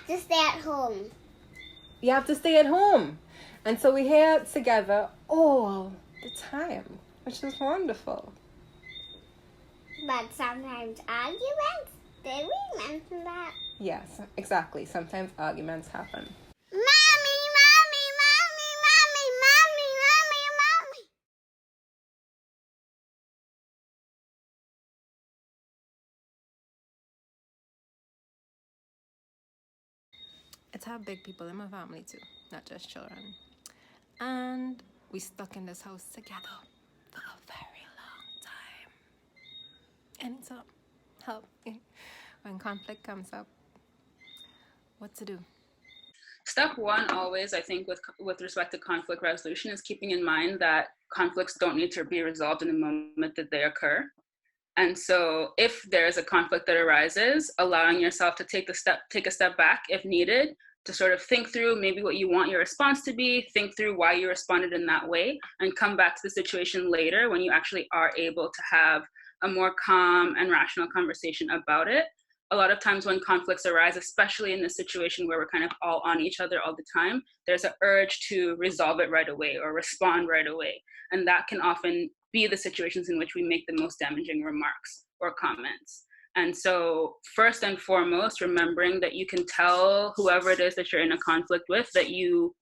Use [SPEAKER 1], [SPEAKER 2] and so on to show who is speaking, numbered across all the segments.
[SPEAKER 1] to stay at home.
[SPEAKER 2] You have to stay at home. And so we're here together all the time, which is wonderful.
[SPEAKER 1] But sometimes arguments, did we mention that?
[SPEAKER 2] Yes, exactly. Sometimes arguments happen.
[SPEAKER 1] Mommy, mommy, mommy, mommy, mommy, mommy, mommy.
[SPEAKER 2] It's have big people in my family too, not just children. And we stuck in this house together for a very long time. And so, help when conflict comes up. What to do?
[SPEAKER 3] Step one, always, I think, with respect to conflict resolution, is keeping in mind that conflicts don't need to be resolved in the moment that they occur. And so if there's a conflict that arises, allowing yourself to take a step back if needed, to sort of think through maybe what you want your response to be, think through why you responded in that way, and come back to the situation later when you actually are able to have a more calm and rational conversation about it. A lot of times when conflicts arise, especially in this situation where we're kind of all on each other all the time, there's an urge to resolve it right away or respond right away. And that can often be the situations in which we make the most damaging remarks or comments. And so first and foremost, remembering that you can tell whoever it is that you're in a conflict with that you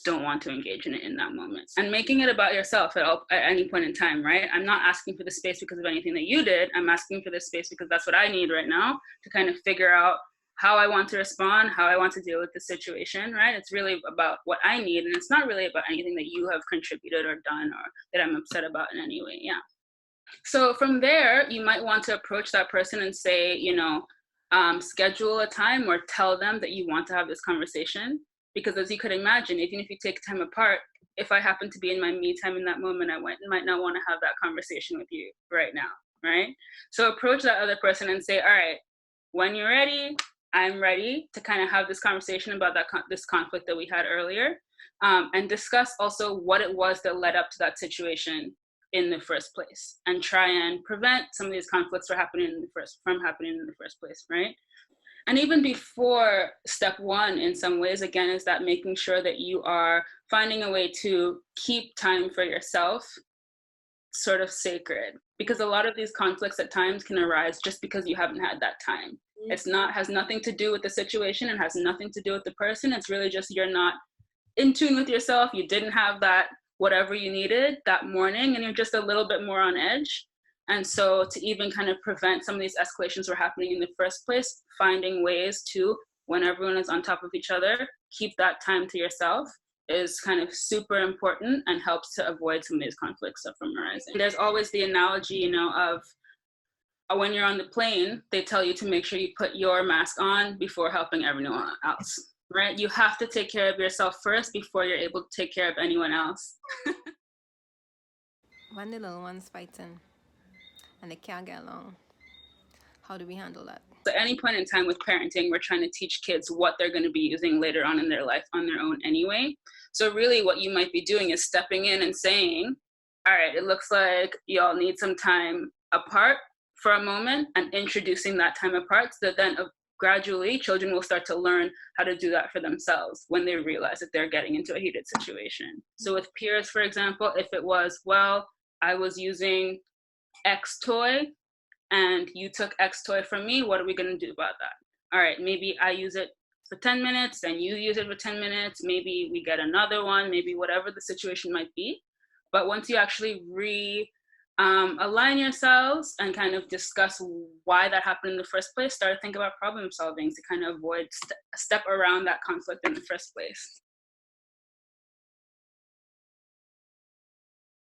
[SPEAKER 3] don't want to engage in it in that moment, and making it about yourself at any point in time, right? I'm not asking for the space because of anything that you did. I'm asking for this space because that's what I need right now to kind of figure out how I want to respond, how I want to deal with the situation, right? It's really about what I need, and it's not really about anything that you have contributed or done or that I'm upset about in any way. Yeah. So from there, you might want to approach that person and say, schedule a time or tell them that you want to have this conversation. Because as you could imagine, even if you take time apart, if I happen to be in my me time in that moment, I might not want to have that conversation with you right now, right? So approach that other person and say, all right, when you're ready, I'm ready to kind of have this conversation about this conflict that we had earlier, and discuss also what it was that led up to that situation in the first place, and try and prevent some of these conflicts from happening in the first place, right? And even before step one, in some ways, again, is that making sure that you are finding a way to keep time for yourself sort of sacred, because a lot of these conflicts at times can arise just because you haven't had that time. It's not has nothing to do with the situation and has nothing to do with the person. It's really just you're not in tune with yourself. You didn't have that whatever you needed that morning, and you're just a little bit more on edge. And so to even kind of prevent some of these escalations from happening in the first place, finding ways to, when everyone is on top of each other, keep that time to yourself is kind of super important and helps to avoid some of these conflicts from arising. There's always the analogy, of when you're on the plane, they tell you to make sure you put your mask on before helping everyone else, right? You have to take care of yourself first before you're able to take care of anyone else.
[SPEAKER 2] When the little one's fighting and they can't get along, how do we handle that?
[SPEAKER 3] So at any point in time with parenting, we're trying to teach kids what they're going to be using later on in their life on their own anyway. So really what you might be doing is stepping in and saying, all right, it looks like y'all need some time apart for a moment, and introducing that time apart so that then gradually children will start to learn how to do that for themselves when they realize that they're getting into a heated situation. So with peers, for example, if it was, well, I was using X toy and you took X toy from me, what are we going to do about that? All right, maybe I use it for 10 minutes and you use it for 10 minutes. Maybe we get another one, maybe whatever the situation might be. But once you actually align yourselves and kind of discuss why that happened in the first place, start to think about problem solving to kind of avoid step around that conflict in the first place.